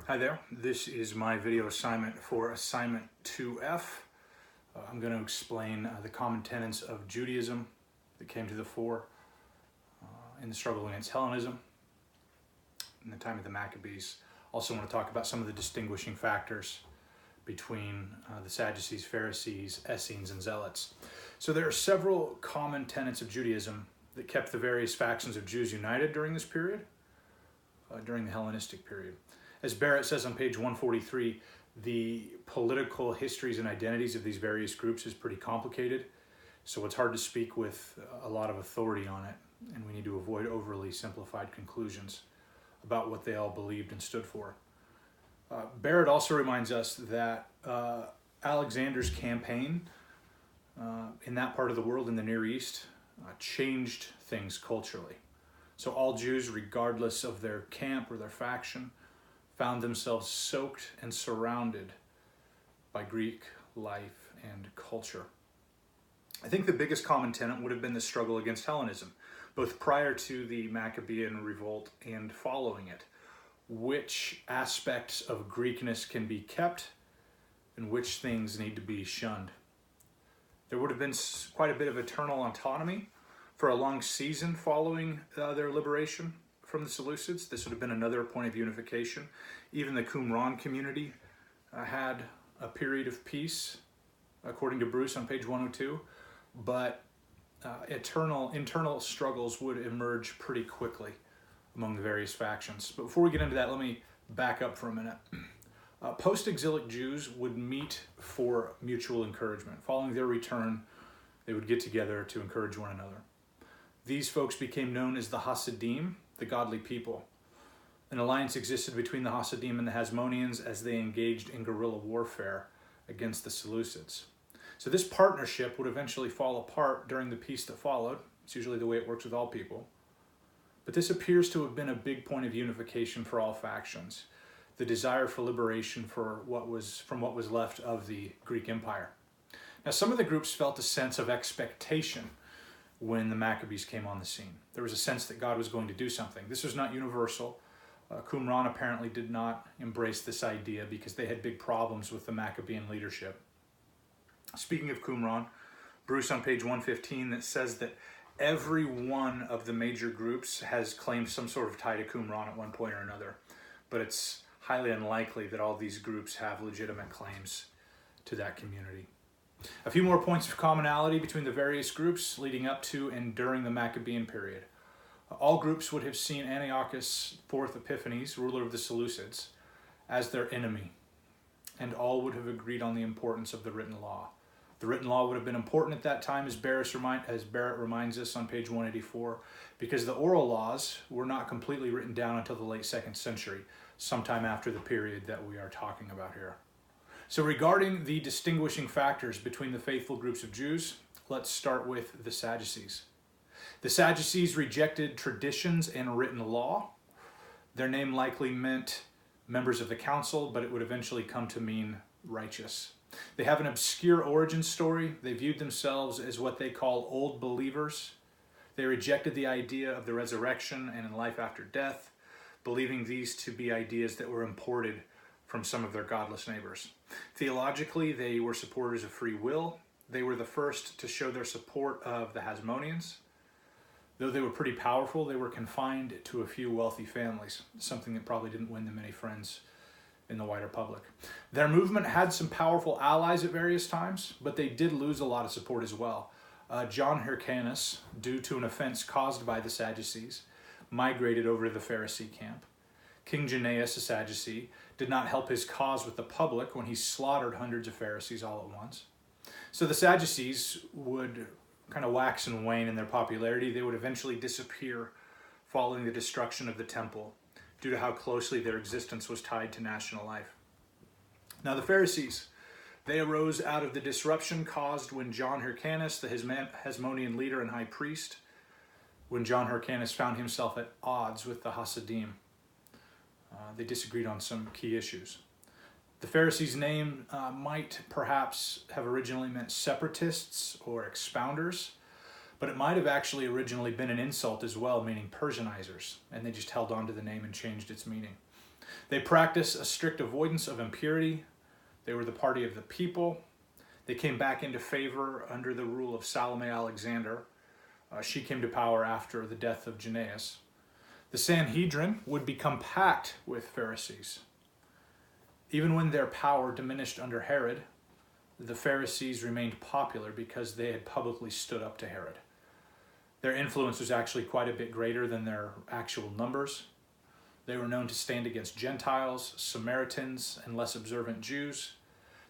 Hi there, this is my video assignment for assignment 2F. I'm going to explain the common tenets of Judaism that came to the fore in the struggle against Hellenism in the time of the Maccabees. Also want to talk about some of the distinguishing factors between the Sadducees, Pharisees, Essenes, and Zealots. So there are several common tenets of Judaism that kept the various factions of Jews united during this period, during the Hellenistic period. As Barrett says on page 143, the political histories and identities of these various groups is pretty complicated, so it's hard to speak with a lot of authority on it, and we need to avoid overly simplified conclusions about what they all believed and stood for. Barrett also reminds us that Alexander's campaign in that part of the world, in the Near East, changed things culturally. So all Jews, regardless of their camp or their faction, found themselves soaked and surrounded by Greek life and culture. I think the biggest common tenet would have been the struggle against Hellenism, both prior to the Maccabean revolt and following it. Which aspects of Greekness can be kept and which things need to be shunned. There would have been quite a bit of eternal autonomy for a long season following their liberation from the Seleucids. This would have been another point of unification. Even the Qumran community had a period of peace, according to Bruce on page 102, but internal struggles would emerge pretty quickly among the various factions. But before we get into that, let me back up for a minute. Post-exilic Jews would meet for mutual encouragement. Following their return, they would get together to encourage one another. These folks became known as the Hasidim, the godly people. An alliance existed between the Hasidim and the Hasmoneans as they engaged in guerrilla warfare against the Seleucids. So this partnership would eventually fall apart during the peace that followed. It's usually the way it works with all people. But this appears to have been a big point of unification for all factions, the desire for liberation from what was left of the Greek Empire. Now, some of the groups felt a sense of expectation when the Maccabees came on the scene. There was a sense that God was going to do something. This was not universal. Qumran apparently did not embrace this idea because they had big problems with the Maccabean leadership. Speaking of Qumran, Bruce on page 115 that says that every one of the major groups has claimed some sort of tie to Qumran at one point or another, but it's highly unlikely that all these groups have legitimate claims to that community. A few more points of commonality between the various groups leading up to and during the Maccabean period. All groups would have seen Antiochus IV Epiphanes, ruler of the Seleucids, as their enemy, and all would have agreed on the importance of the written law. The written law would have been important at that time, as Barrett reminds us on page 184, because the oral laws were not completely written down until the late 2nd century, sometime after the period that we are talking about here. So regarding the distinguishing factors between the faithful groups of Jews, let's start with the Sadducees. The Sadducees rejected traditions and written law. Their name likely meant members of the council, but it would eventually come to mean righteous. They have an obscure origin story. They viewed themselves as what they call old believers. They rejected the idea of the resurrection and in life after death, believing these to be ideas that were imported from some of their godless neighbors. Theologically, they were supporters of free will. They were the first to show their support of the Hasmoneans. Though they were pretty powerful, they were confined to a few wealthy families, something that probably didn't win them many friends in the wider public. Their movement had some powerful allies at various times, but they did lose a lot of support as well. John Hyrcanus, due to an offense caused by the Sadducees, migrated over to the Pharisee camp. King Jannaeus, a Sadducee, did not help his cause with the public when he slaughtered hundreds of Pharisees all at once. So the Sadducees would kind of wax and wane in their popularity. They would eventually disappear following the destruction of the temple due to how closely their existence was tied to national life. Now the Pharisees, they arose out of the disruption caused when John Hyrcanus, the Hasmonean leader and high priest, when John Hyrcanus found himself at odds with the Hasidim. They disagreed on some key issues. The Pharisees' name might perhaps have originally meant separatists or expounders, but it might have actually originally been an insult as well, meaning Persianizers, and they just held on to the name and changed its meaning. They practiced a strict avoidance of impurity. They were the party of the people. They came back into favor under the rule of Salome Alexander. She came to power after the death of Jannaeus. The Sanhedrin would become packed with Pharisees. Even when their power diminished under Herod, the Pharisees remained popular because they had publicly stood up to Herod. Their influence was actually quite a bit greater than their actual numbers. They were known to stand against Gentiles, Samaritans, and less observant Jews.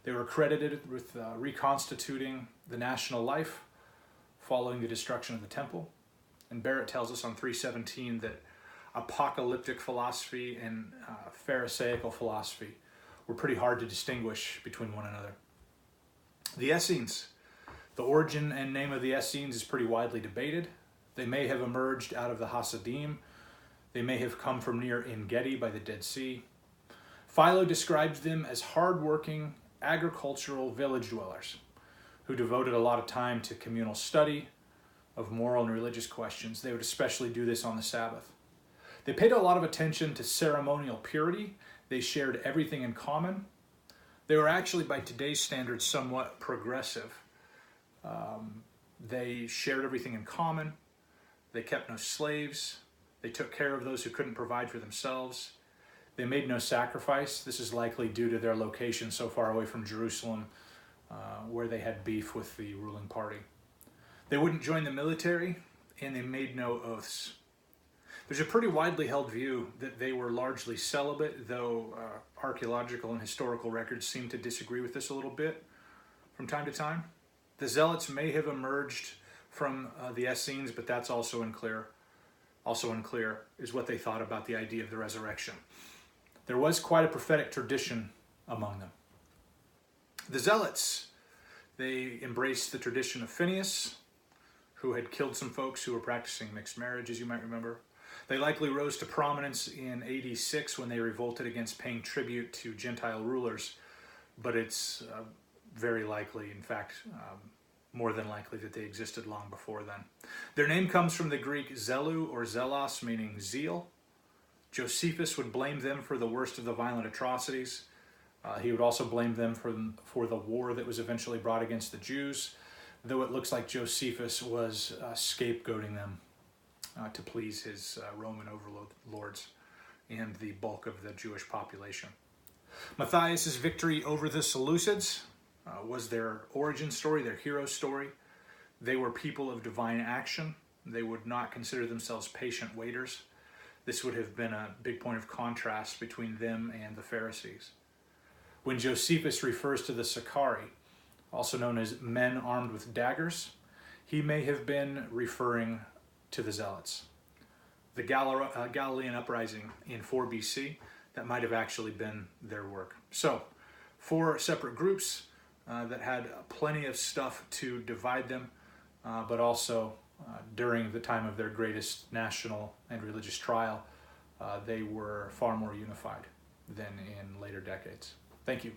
They were credited with reconstituting the national life following the destruction of the temple. And Barrett tells us on 317 that apocalyptic philosophy and Pharisaical philosophy were pretty hard to distinguish between one another. The Essenes. The origin and name of the Essenes is pretty widely debated. They may have emerged out of the Hasidim. They may have come from near En-Gedi by the Dead Sea. Philo describes them as hard-working, agricultural village dwellers who devoted a lot of time to communal study of moral and religious questions. They would especially do this on the Sabbath. They paid a lot of attention to ceremonial purity. They shared everything in common. They were actually, by today's standards, somewhat progressive. They shared everything in common. They kept no slaves. They took care of those who couldn't provide for themselves. They made no sacrifice. This is likely due to their location so far away from Jerusalem, where they had beef with the ruling party. They wouldn't join the military, and they made no oaths. There's a pretty widely held view that they were largely celibate, though archaeological and historical records seem to disagree with this a little bit from time to time. The Zealots may have emerged from the Essenes, but that's also unclear. Also unclear is what they thought about the idea of the resurrection. There was quite a prophetic tradition among them. The Zealots, they embraced the tradition of Phineas, who had killed some folks who were practicing mixed marriage, as you might remember. They likely rose to prominence in AD 6 when they revolted against paying tribute to Gentile rulers, but it's very likely, in fact, more than likely that they existed long before then. Their name comes from the Greek zelu or zelos, meaning zeal. Josephus would blame them for the worst of the violent atrocities. He would also blame them for the war that was eventually brought against the Jews, though it looks like Josephus was scapegoating them to please his Roman overlords and the bulk of the Jewish population. Matthias's victory over the Seleucids was their origin story, their hero story. They were people of divine action. They would not consider themselves patient waiters. This would have been a big point of contrast between them and the Pharisees. When Josephus refers to the Sicarii, also known as men armed with daggers, he may have been referring to the Zealots. The Galilean uprising in 4 BC, that might have actually been their work. So, 4 separate groups that had plenty of stuff to divide them, but also during the time of their greatest national and religious trial, they were far more unified than in later decades. Thank you.